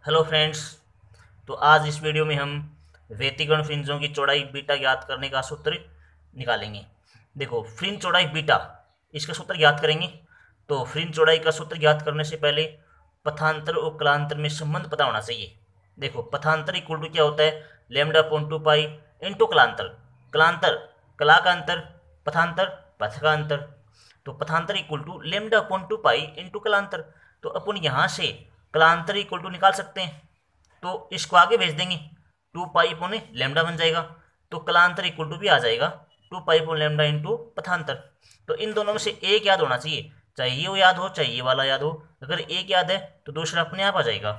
Hello friends. तो आज इस वीडियो में हम व्यतिकर्ण फ्रिंजों की चौड़ाई बीटा ज्ञात करने का सूत्र निकालेंगे। देखो, फ्रिंज चौड़ाई बीटा, इसका सूत्र ज्ञात करेंगे। तो फ्रिंज चौड़ाई का सूत्र ज्ञात करने से पहले पथांतर और कलांतर में संबंध पता होना चाहिए। देखो, पथांतर इक्वल टू क्या होता है, लेमडा अपॉन 2 पाई इंटू कलांतर। कलांतर कला का अंतर, पथांतर पथ का अंतर। तो पथांतर equal to lambda upon 2 pi into कलांतर। तो अपन यहाँ से कलांतर इक्वल टू निकाल सकते हैं, तो इसको आगे भेज देंगे, 2 पाई पौने लेमडा बन जाएगा। तो कलांतर इक्वल टू भी आ जाएगा 2 पाई पौने लेमडा इंटू पथांतर। तो इन दोनों में से एक याद होना चाहिए, चाहे ये वो याद हो चाहे ये वाला याद हो। अगर एक याद है तो दूसरा अपने आप आ जाएगा।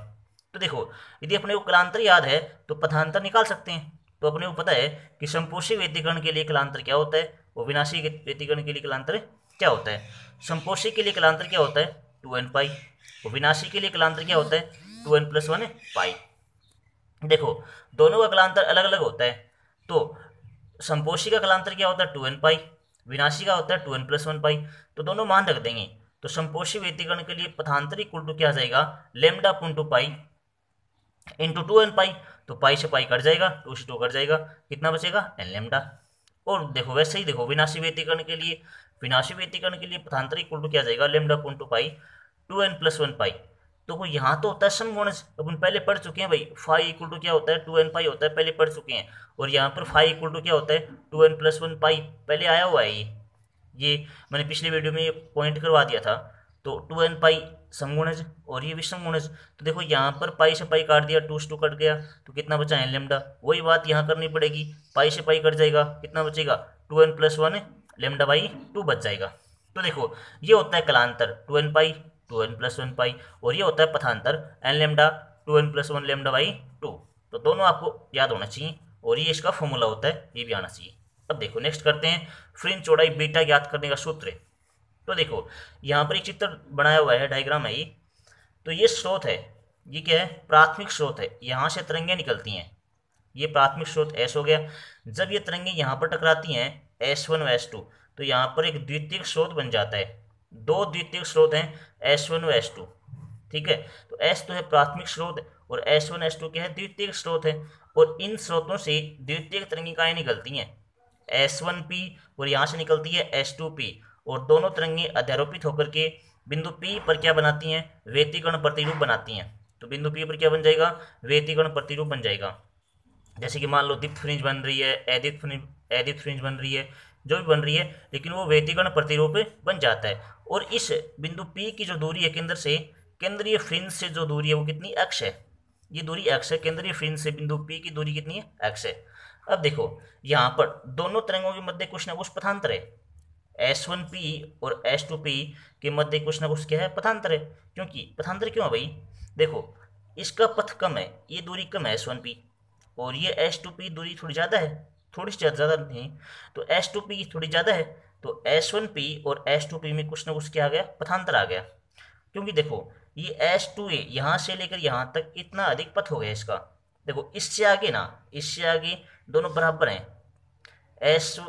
तो देखो, यदि अपने को कलांतर याद है तो पथांतर निकाल सकते हैं। तो अपने को पता है कि समपोषी व्यतिकरण के लिए कलांतर क्या होता है और विनाशी व्यतिकरण के लिए कलांतर क्या होता है। समपोषी के लिए कलांतर क्या होता है, 2n पाई, और विनाशी के लिए कलांतर क्या होता है, 2n+1 पाई। देखो, दोनों का कलांतर अलग अलग होता है। तो समपोषी का कलांतर क्या होता है, 2n पाई, विनाशी का होता है 2n+1 पाई। तो दोनों मान रख देंगे। तो समपोषी व्यतिकरण के लिए पथांतर इक्वल टू क्या आ जाएगा, lambda upon 2 pi into 2n पाई। तो पाई से पाई कट जाएगा, 2 से 2 कट जाएगा, कितना बचेगा, एन लेमडा। और देखो, वैसे ही देखो, विनाशी व्यतिकरण के लिए पथांतर इक्वल टू क्या आ जाएगा, लेमडा अपॉन 2 पाई 2n+1 पाई। तो वो यहाँ तो होता है समगुणज, अपन पहले पढ़ चुके हैं भाई। फाई इक्वल टू क्या होता है, 2n पाई होता है, पहले पढ़ चुके हैं। और यहाँ पर फाई इक्वल टू क्या होता है, 2n+1 पाई, पहले आया हुआ है ये मैंने पिछले वीडियो में ये पॉइंट करवा दिया था। तो 2n पाई समगुणज और ये भी समगुणज। तो देखो, यहाँ पर पाई से पाई काट दिया, 2 से 2 कट गया, तो कितना बचा है, लेमडा। वही बात यहाँ करनी पड़ेगी, पाई से पाई कट जाएगा, कितना बचेगा, 2n+1 लेमडा बाई 2 बच जाएगा। तो देखो, ये होता है कलांतर 2n पाई 2n+1 पाई, और ये होता है पथांतर n lambda 2n+1 lambda by 2। तो दोनों आपको याद होना चाहिए, और ये इसका फॉर्मूला होता है, ये भी आना चाहिए। अब देखो, नेक्स्ट करते हैं फ्रिंज चौड़ाई बीटा ज्ञात करने का सूत्र। तो देखो, यहाँ पर एक चित्र बनाया हुआ है, डायग्राम है ये। तो ये स्रोत है, ये क्या है, प्राथमिक स्रोत है, यहाँ से तरंगें निकलती हैं। ये प्राथमिक स्रोत एस हो गया। जब ये तरंगें यहाँ पर टकराती हैं, S1 व S2, तो यहाँ पर एक द्वितीयक स्रोत बन जाता है। दो द्वितीयक स्रोत हैं, S1 व S2। ठीक है, तो S तो है प्राथमिक स्रोत और S1 S2 क्या है, द्वितीयक स्रोत है। और इन स्रोतों से द्वितीयक तरंगिकाएं निकलती हैं, S1P, और यहाँ से निकलती है S2P। और दोनों तरंगें अध्यारोपित होकर के बिंदु P पर क्या बनाती हैं, व्यतिकर्ण प्रतिरूप बनाती हैं। तो बिंदु P पर क्या बन जाएगा, व्यतिकर्ण प्रतिरूप बन जाएगा। जैसे कि मान लो दीप्त फ्रिंज बन रही है, एदित फ्रिंज बन रही है, जो भी बन रही है, लेकिन वो व्यतिकर्ण प्रतिरूप बन जाता है। और इस बिंदु P की जो दूरी है केंद्र से, केंद्रीय फ्रिंज से जो दूरी है वो कितनी, x है। ये दूरी x है, केंद्रीय फ्रिंज से बिंदु P की दूरी कितनी है, x है। अब देखो, यहाँ पर दोनों तरंगों के मध्य कुछ ना कुछ पथांतर है। S1P और S2P के मध्य कुछ ना कुछ क्या है, पथांतर है। क्योंकि पथांतर क्यों है भाई, देखो, इसका पथ कम है, ये दूरी कम है S1P, और ये S2P दूरी थोड़ी ज़्यादा है, थोड़ी सी ज़्यादा नहीं। तो S2P थोड़ी ज़्यादा है, तो S1P और S2P में कुछ ना कुछ क्या आ गया, पथांतर आ गया। क्योंकि देखो, ये S2A यहाँ से लेकर यहाँ तक इतना अधिक पथ हो गया इसका। देखो, इससे आगे ना, इससे आगे दोनों बराबर हैं। एस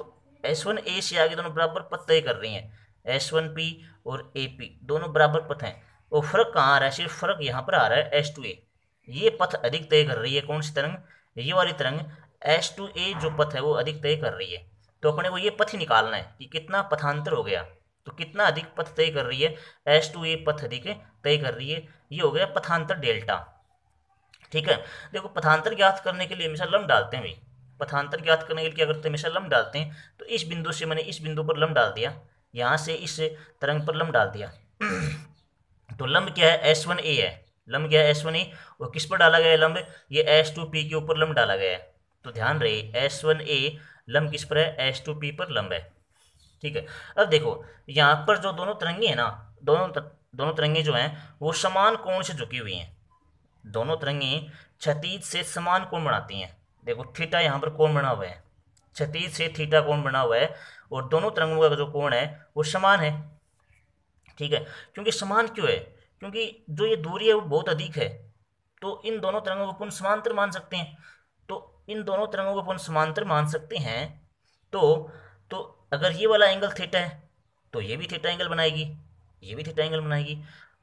S1A से आगे दोनों बराबर पथ तय कर रही हैं, S1P और AP दोनों बराबर पथ हैं। और फर्क कहाँ आ रहा है, सिर्फ फर्क यहाँ पर आ रहा है S2A। ये पथ अधिक तय कर रही है, कौन सी तरंग, ये वाली तरंग। S2A जो पथ है वो अधिक तय कर रही है। तो अपने को ये पथ ही निकालना है कि कितना पथांतर हो गया, तो कितना अधिक पथ तय कर रही है, S2A पथ अधिक तय कर रही है। ये हो गया पथांतर डेल्टा। ठीक है, देखो, पथांतर ज्ञात करने के लिए हमेशा लंब डालते हैं भाई। पथांतर ज्ञात करने के लिए क्या करते हैं, हमेशा लंब डालते हैं। तो इस बिंदु से मैंने इस बिंदु पर लंब डाल दिया, यहाँ से इस तरंग पर लंब डाल दिया। तो लंब क्या है, S1A है। लंब क्या है, S1A। और किस पर डाला गया है लंब, ये S2P के ऊपर लंब डाला गया है। तो ध्यान रहे, S1A लंब किस पर है, S2P पर लंब है। ठीक है, अब देखो, यहाँ पर जो दोनों तरंगे हैं ना, दोनों तरंगे जो हैं वो समान कोण से झुकी हुई हैं। दोनों तरंगें क्षैतिज से समान कोण बनाती हैं। देखो, थीटा यहाँ पर कोण बना हुआ है, क्षैतिज से थीटा कोण बना हुआ है, और दोनों तरंगों का जो कोण है वो समान है। ठीक है, क्योंकि समान क्यों है, क्योंकि जो ये दूरी है वो बहुत अधिक है। तो इन दोनों तरंगों को अपन समांतर मान सकते हैं। तो इन दोनों तरंगों को अपन समांतर मान सकते हैं। तो तो अगर ये वाला एंगल थीटा है तो ये भी थीटा एंगल बनाएगी, ये भी थीटा एंगल बनाएगी।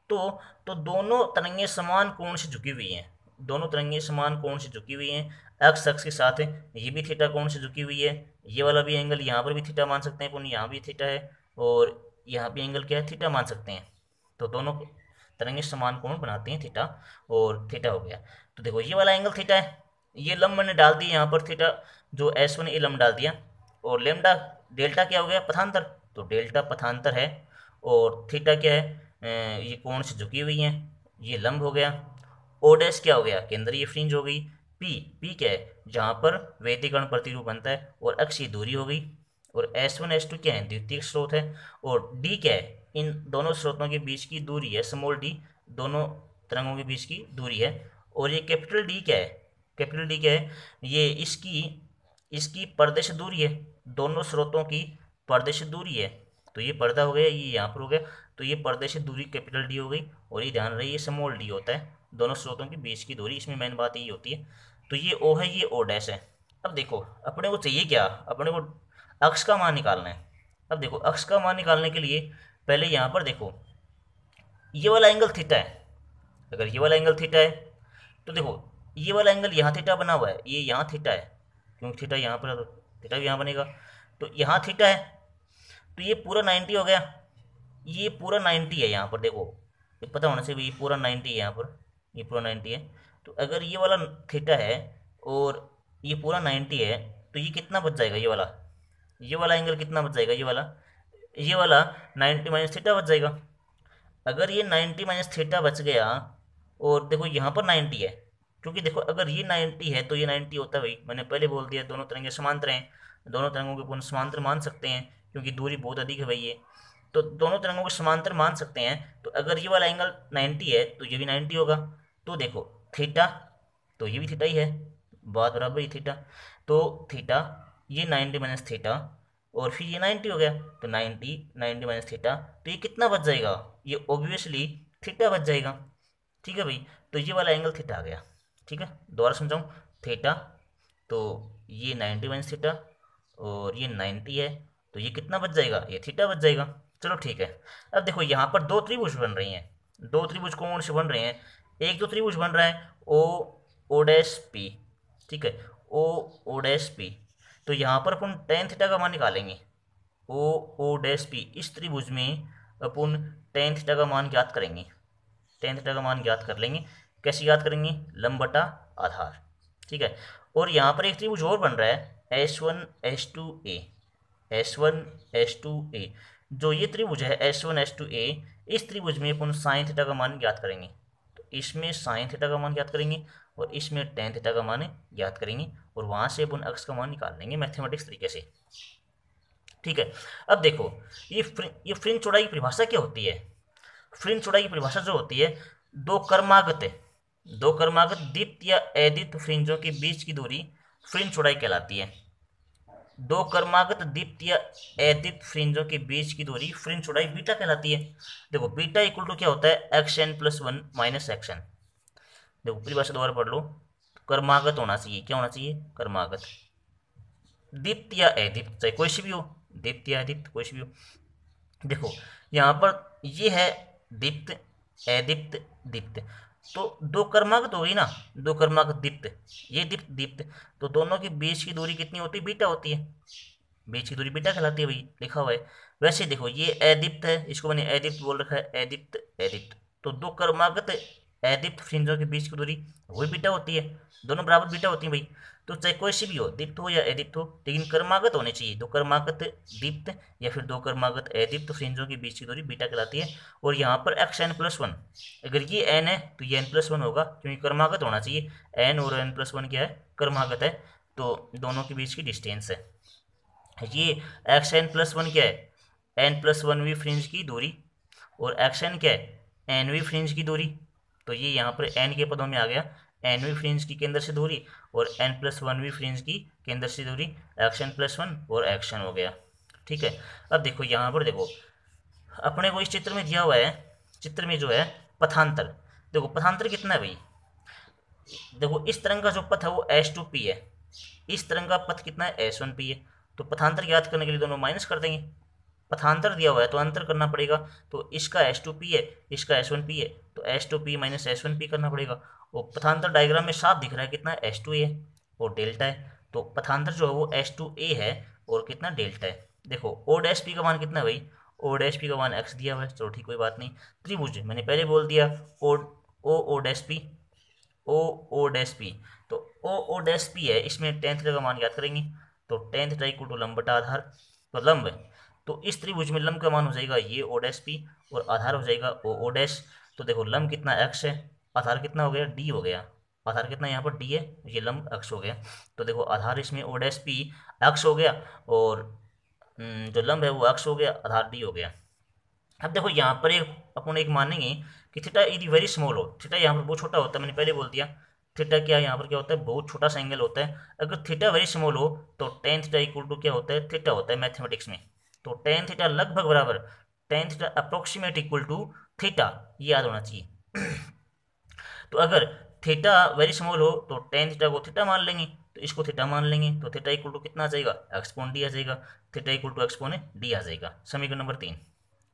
तो तो दोनों तरंगें समान कोण से झुकी हुई हैं, दोनों तरंगे समान कोण से झुकी हुई हैं, एक्स अक्ष के साथ है, ये भी थीटा कोण से झुकी हुई है, ये वाला भी एंगल यहाँ पर भी थीटा मान सकते हैं अपन, यहाँ भी थीटा है, और यहाँ भी एंगल क्या है, थीटा मान सकते हैं। तो दोनों तरंगे समान कोण बनाते हैं, थीटा और थीटा हो गया। तो देखो ये वाला एंगल थीटा है, ये लंब मैंने डाल दिया यहाँ पर थीटा, जो S1 ये लंब डाल दिया, और लेमडा डेल्टा क्या हो गया, पथांतर, तो डेल्टा पथांतर है, और थीटा क्या है, ये कोण से झुकी हुई है, ये लंब हो गया। ओ डैश क्या हो गया, केंद्रीय फ्रिंज हो गई। पी क्या है, जहाँ पर व्यतिकर्ण प्रतिरूप बनता है, और अक्षीय दूरी हो गई। और S1 S2 क्या है, द्वितीयक स्रोत है। और डी क्या है, इन दोनों स्रोतों के बीच की दूरी है, स्मॉल डी, दोनों तरंगों के बीच की दूरी है। और ये कैपिटल डी क्या है, कैपिटल डी क्या है, ये इसकी इसकी परदेश दूरी है, दोनों स्रोतों की परदेश दूरी है। तो ये पर्दा हो गया, ये यहाँ पर हो गया, तो ये परदेश दूरी कैपिटल डी हो गई। और ये ध्यान रहे ये स्मॉल डी होता है, दोनों स्रोतों के बीच की दूरी, इसमें मेन बात यही होती है। तो ये ओ है, ये ओ डैश है। अब देखो अपने को चाहिए क्या, अपने को अक्ष का मान निकालना है। अब देखो अक्ष का मान निकालने के लिए पहले यहाँ पर देखो ये वाला एंगल थीटा है, अगर ये वाला एंगल थीटा है तो देखो ये वाला एंगल यहाँ थीटा बना हुआ है, ये यहाँ थीटा है, क्योंकि थीटा यहाँ पर है तो थीटा भी यहाँ बनेगा। तो यहाँ थीटा है, तो ये पूरा 90 हो गया, ये पूरा 90 है यहाँ पर, देखो ये पता होना चाहिए, ये पूरा 90 है यहाँ पर, ये पूरा 90 है। तो अगर ये वाला थीटा है और ये पूरा 90 है, तो ये कितना बच जाएगा, ये वाला एंगल कितना बच जाएगा, ये वाला 90 माइनस थीटा बच जाएगा। अगर ये 90 माइनस थीटा बच गया, और देखो यहाँ पर 90 है, क्योंकि देखो अगर ये 90 है तो ये 90 होता है भाई, मैंने पहले बोल दिया दोनों तरंगे समांतर हैं, दोनों तरंगों के पुनः समांतर मान सकते हैं, क्योंकि दूरी बहुत अधिक है भाई ये, तो दोनों तरंगों को समांतर मान सकते हैं। तो अगर ये वाला एंगल 90 है तो ये भी 90 होगा। तो देखो थीटा, तो ये भी थीटा ही है, बात बराबर ही थीटा। तो थीटा ये 90 माइनस थीटा, और फिर ये 90 हो गया, तो 90 माइनस थीटा, तो ये कितना बच जाएगा, ये ऑब्वियसली थीटा बच जाएगा। ठीक है भाई, तो ये वाला एंगल थीटा आ गया। ठीक है, दोबारा समझाऊँ, थीटा, तो ये 90 माइनस थीटा, और ये 90 है, तो ये कितना बच जाएगा, ये थीटा बच जाएगा। चलो ठीक है। अब देखो यहाँ पर दो त्रिभुज बन रही हैं, दो त्रिभुज कौन से बन रहे हैं, एक तो त्रिभुज बन रहा है ओ डैश पी, ठीक है, ओ डैश पी। तो यहाँ पर अपन टेन थीटा का मान निकालेंगे, ओ डैश पी, इस त्रिभुज में अपन टेन थीटा का मान ज्ञात करेंगे, टेन थीटा का मान ज्ञात कर लेंगे। कैसे ज्ञात करेंगे, लंब बटा आधार। ठीक है, और यहाँ पर एक त्रिभुज और बन रहा है S1 S2 A, S1 S2 A, जो ये त्रिभुज है S1 S2 A, इस त्रिभुज में अपन साइन थीटा का मान ज्ञात करेंगे। तो इसमें साइन थीटा का मान ज्ञात करेंगे, और इसमें टेन थीटा का मान ज्ञात करेंगे, और वहाँ से अपन अक्ष का मान निकाल लेंगे मैथमेटिक्स तरीके से। ठीक है, अब देखो ये फ्रिंज चौड़ाई की परिभाषा क्या होती है, फ्रिंज चौड़ाई की परिभाषा जो होती है, दो कर्मागत दीप्त या अदीप्त फ्रिंजों के बीच की दूरी फ्रिंज चौड़ाई कहलाती है। दो कर्मागत दीप्त या अदीप्त फ्रिंजों के बीच की दूरी फ्रिंज चौड़ाई बीटा कहलाती है। देखो बीटा इक्वल टू क्या होता है, x n plus one minus x n. देखो परिभाषा दोबारा पढ़ लो, कर्मागत होना चाहिए, क्या होना चाहिए, कर्मागत, दीप्त या अदीप्त, चाहे कोई सी भी हो, दीप्त या अदीप्त कोई सी भी हो। देखो यहाँ पर ये है दीप्त, अदीप्त, दीप्त, तो दो कर्मागत हो गई ना, दो कर्मागत दीप्त, ये दीप्त दीप्त, तो दोनों के बीच की दूरी कितनी होती है, बीटा होती है, बीच की दूरी बीटा कहलाती है भाई, लिखा हुआ है। वैसे देखो ये अदीप्त है, इसको मैंने अदीप्त बोल रखा है, अदीप्त अदीप्त, तो दो कर्मागत अदीप्त फ्रिंजों के बीच की दूरी वही बीटा होती है, दोनों बराबर बीटा होती है भाई। तो चाहे कोई सी भी हो, दीप्त हो या अदीप्त हो, लेकिन कर्मागत होने चाहिए, दो कर्मागत दीप्त या फिर दो कर्मागत अदीप्त फ्रिंजों के बीच की दूरी बीटा कहलाती है। और यहाँ पर एक्स एन प्लस वन, अगर ये एन है तो ये एन प्लस वन होगा, क्योंकि कर्मागत होना चाहिए, एन और एन प्लस वन क्या है, कर्मागत है, तो दोनों के बीच की डिस्टेंस है। ये एक्स एन प्लस वन क्या है, एन प्लस वन वी फ्रिंज की दूरी, और एक्स एन क्या है, एन वी फ्रिंज की दूरी। तो ये यहाँ पर एन के पदों में आ गया, एन वी फ्रिंज की केंद्र से दूरी, और एन प्लस वन वी फ्रिंज की केंद्र से दूरी, एक्स एन प्लस वन और एक्स एन हो गया। ठीक है, अब देखो यहाँ पर देखो अपने को इस चित्र में दिया हुआ है, चित्र में जो है पथांतर, देखो पथांतर कितना है भाई, देखो इस तरंग का जो पथ है वो S2P है, इस तरंग का पथ कितना है S1P है। तो पथांतर ज्ञात करने के लिए दोनों माइनस कर देंगे, पथांतर दिया हुआ है तो अंतर करना पड़ेगा। तो इसका H2P है, इसका S1P है, तो H2P माइनस S1P करना पड़ेगा। और पथांतर डायग्राम में साफ दिख रहा है कितना H2A है और डेल्टा है, तो पथांतर जो है वो H2A है और कितना डेल्टा है। देखो ओ डैश पी का मान कितना है भाई, ओ डैश पी का मान x दिया हुआ है, चलो ठीक कोई बात नहीं। त्रिभुज मैंने पहले बोल दिया ओ ओ डैश पी, ओ ओ डैश पी, तो ओ डैश पी है, इसमें टेन थीटा का मान याद करेंगे। तो टेन थीटा इक्वल टू लंब बटा आधार, तो लंब है, तो इस त्रिभुज में लंब का मान हो जाएगा ये ओ डैश पी और आधार हो जाएगा ओ डैश। तो देखो लंब कितना x है, आधार कितना हो गया d हो गया, आधार कितना यहाँ पर d है, ये लंब x हो गया। तो देखो आधार इसमें ओ डैश पी x हो गया और जो लंब है वो x हो गया, आधार d हो गया। अब देखो यहाँ पर एक अपन एक मानेंगे कि थीटा यदि वेरी स्मॉल हो, थीटा यहाँ पर बहुत छोटा होता है, मैंने पहले बोल दिया थीटा क्या यहाँ पर क्या होता है, बहुत छोटा सा एंगल होता है। अगर थीटा वेरी स्मॉल हो तो टेन थीटा इक्वल टू क्या होता है, थीटा होता है मैथमेटिक्स में। तो टेन थीटा लगभग बराबर, tan theta approximate equal to theta, ये याद होना चाहिए। तो अगर थीटा वेरी स्मॉल हो तो टेन थीटा को थीटा मान लेंगे, तो इसको थीटा मान लेंगे, तो थीटा इक्वल टू कितना आ जाएगा, एक्सपोन डी आ जाएगा, थीटा इक्वल टू एक्सपोन डी आ जाएगा, समीकरण नंबर 3।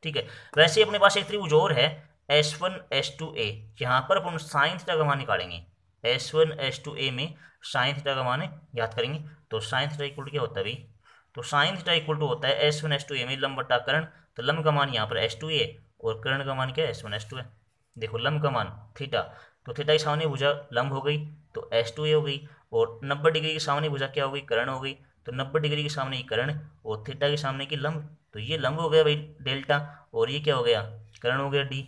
ठीक है, वैसे ही अपने पास एक त्रिभुज और है S1 S2A, यहाँ पर अपन साइन थीटा का मान निकालेंगे। S1 S2A में साइन थीटा का मान याद करेंगे, तो साइन थीटा इक्वल टू क्या होता है भाई, तो साइन थीटा इक्वल टू होता है S1 S2A में लंब बटा कर्ण, तो लंब का मान यहाँ पर S2A और कर्ण का मान क्या है S1 S2 है। देखो लंब का मान थीटा, तो थीटा की सामने भुजा लंब हो गई तो S2A हो गई, और 90 डिग्री की सामने भुजा क्या हो गई, कर्ण हो गई, तो 90 डिग्री के सामने की कर्ण और थीटा के सामने की लंब, तो ये लंब हो गया भाई डेल्टा, और ये क्या हो गया, कर्ण हो गया डी।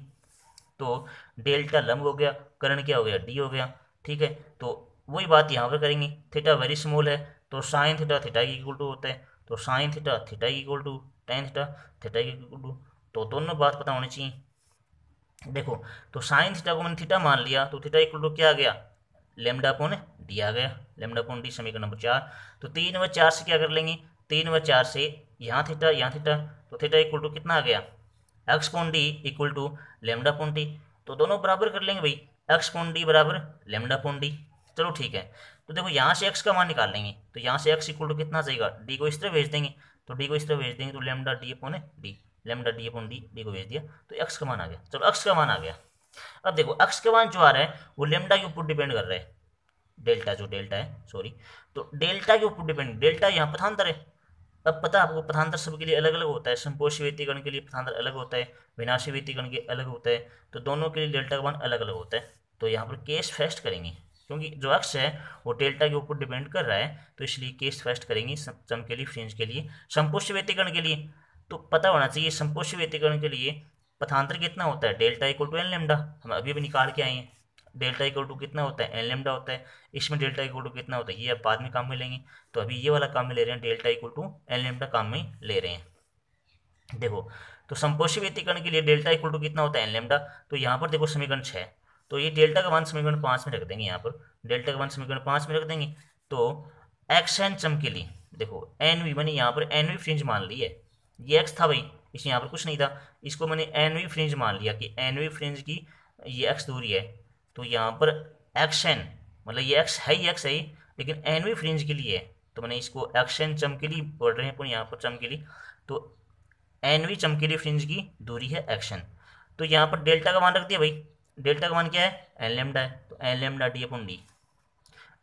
तो डेल्टा लंब हो गया, कर्ण क्या हो गया, डी हो गया। ठीक है, तो वही बात यहाँ पर करेंगे, थीटा वेरी स्मॉल है तो साइन थीटा थीटा की इक्वल टू होता है, तो साइन थीटा थीटा की equal to tan theta theta की इक्वल टू, तो दोनों बात पता होनी चाहिए। देखो तो साइन थीटा को मैंने थीटा मान लिया, तो थीटा इक्वल टू क्या आ गया, लेमडा अपॉन डी आ गया, लेमडा अपॉन डी, समीकरण नंबर 4। तो 3 व 4 से क्या कर लेंगे, 3 व 4 से यहाँ थीटा यहाँ थीटा, तो थीटा इक्वल टू कितना आ गया, x upon d equal to lambda upon t, तो दोनों बराबर कर लेंगे भाई, एक्स पॉन डी बराबर लेमडा पॉन डी। चलो ठीक है, तो देखो यहाँ से एक्स का मान निकाल लेंगे, तो यहाँ से एक्स इक्वल टू कितना जाएगा, डी को इस तरह भेज देंगे, तो डी को इस तरह भेज देंगे तो lambda D upon D, lambda D upon D, D को भेज दिया तो एक्स का मान आ गया। चलो एक्स का मान आ गया। अब देखो एक्स का मान जो आ रहा है वो लेमडा के ऊपर डिपेंड कर रहा है, डेल्टा जो डेल्टा है सॉरी, तो डेल्टा के ऊपर डिपेंड, डेल्टा यहाँ पथांतर है। अब पता आपको पथांतर सबके लिए अलग अलग होता है, समपोषी व्यतिकरण के लिए पथांतर अलग होता है, विनाशी व्यतिकरण के अलग होता है, तो दोनों के लिए डेल्टा का मान अलग अलग होता है। तो यहाँ पर केस फर्स्ट करेंगे, क्योंकि जो अक्ष है वो डेल्टा के ऊपर डिपेंड कर रहा है, तो इसलिए केस फर्स्ट करेंगे चमकेली फ्रिंज के लिए। समपोषी व्यतिकरण के लिए तो पता होना चाहिए, समपोषी व्यतिकरण के लिए पथांतर कितना होता है, delta equal to n lambda, हम अभी भी निकाल के आए हैं। डेल्टा इक्वल टू कितना होता है, एन लेमडा होता है, इसमें डेल्टा इक्वल टू कितना होता है, ये अब बाद में काम में लेंगे, तो अभी ये वाला काम में ले रहे हैं, delta equal to n lambda काम में ले रहे हैं। देखो तो समपोषी व्यतिकरण के लिए डेल्टा इक्वल टू कितना होता है, एन लेमडा, तो यहाँ पर देखो समीकरण 6, तो ये डेल्टा का मान समीकरण 5 में रख देंगे, यहाँ पर डेल्टा का मान समीकरण 5 में रख देंगे। तो एक्स एन चमकीली, देखो एन वी मैंने यहाँ पर एन वी फ्रिंज मान ली है, ये एक्स था भाई, इसमें यहाँ पर कुछ नहीं था, इसको मैंने एन वी फ्रिंज मान लिया कि एन वी फ्रिंज की ये एक्स दूरी है, तो यहाँ पर एक्स एन मतलब ये एक्स है ही एक्स है ही, लेकिन एन वी फ्रिंज के लिए है, तो मैंने इसको एक्स एन चमकीली बोल रहे हैं अपन यहाँ पर चमकीली, तो एन वी चमकीली फ्रिंज की दूरी है एक्शन। तो यहाँ पर डेल्टा का मान रख दिया भाई, डेल्टा का मान क्या है, एन लेमडा है, तो n lambda D upon d,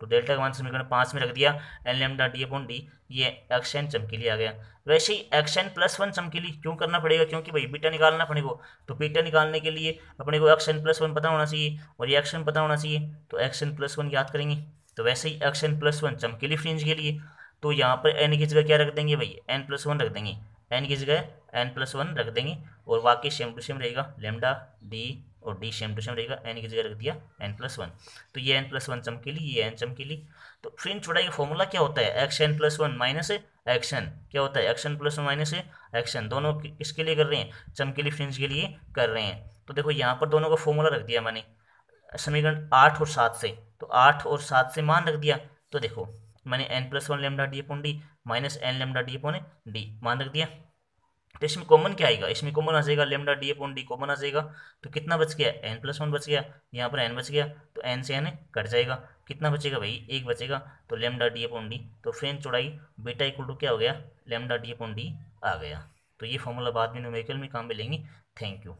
तो डेल्टा का मान समीकरण 5 में रख दिया, n lambda D upon d, ये एक्शन चमकीली आ गया। वैसे ही एक्शन प्लस वन चमकीली क्यों करना पड़ेगा, क्योंकि भाई बीटा निकालना अपने को, तो बीटा निकालने के लिए अपने को एक्शन प्लस वन पता होना चाहिए और ये एक्शन पता होना चाहिए, तो एक्शन प्लस वन याद करेंगे। तो वैसे ही एक्शन प्लस वन चमकीली फ्रिंज के लिए, तो यहाँ पर एन की जगह क्या रख देंगे भाई, एन प्लस वन रख देंगे, एन की जगह एन प्लस वन रख देंगे, और बाकी सेम टू सेम रहेगा, लेमडा डी और डी सेम टू सेम रहेगा, एन की जगह रख दिया एन प्लस वन, तो ये एन प्लस वन चमकीली, ये एन चमकीली। तो फ्रिंज चौड़ाई का फॉर्मूला क्या होता है, x n plus one minus x n, क्या होता है, x n plus one minus x n, दोनों किसके लिए कर रहे हैं, चमकीली फ्रिंज के लिए कर रहे हैं। तो देखो यहाँ पर दोनों का फॉर्मूला रख दिया मैंने समीकरण 8 और 7 से, तो 8 और 7 से मान रख दिया, तो देखो मैंने n plus one lambda D upon d minus n lambda D upon d मान रख दिया। तो इसमें कॉमन क्या आएगा, इसमें कॉमन आ जाएगा lambda D upon D common आ जाएगा, तो कितना बच गया, एन प्लस वन बच गया, यहाँ पर एन बच गया, तो एन से एन कट जाएगा, कितना बचेगा भाई, एक बचेगा, तो लेमडा डी अपॉन डी, तो फ्रेंच चौड़ाई बीटा इक्वल टू क्या हो गया, लेमडा डी अपॉन डी आ गया। तो तो ये फॉर्मूला बाद में न्यूमेरिकल में काम में लेंगे। Thank you.